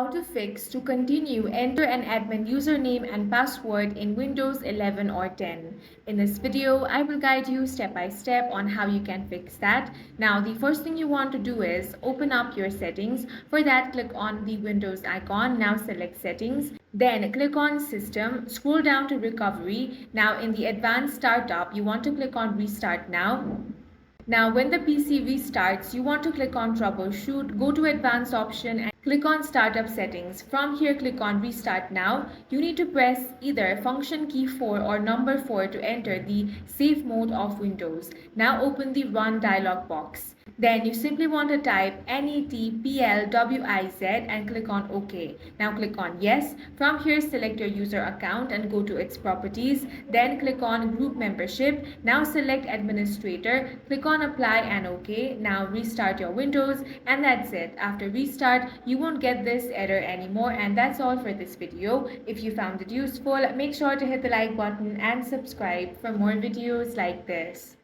How to fix to continue enter an admin username and password in Windows 11 or 10. In this video, I will guide you step by step on how you can fix that. Now, the first thing you want to do is open up your settings. For that, click on the Windows icon. Now select settings. Then click on System, scroll down to Recovery. Now in the Advanced Startup, you want to click on Restart Now. Now when the PC restarts, you want to click on Troubleshoot, go to Advanced option and click on Startup Settings. From here, click on Restart Now. You need to press either function key 4 or number 4 to enter the safe mode of Windows. Now open the Run dialog box. Then you simply want to type NETPLWIZ and click on OK. Now click on Yes. From here, select your user account and go to its properties. Then click on Group Membership. Now select Administrator. Click on Apply and OK. Now restart your Windows and that's it. After restart, you won't get this error anymore, and that's all for this video. If you found it useful, make sure to hit the like button and subscribe for more videos like this.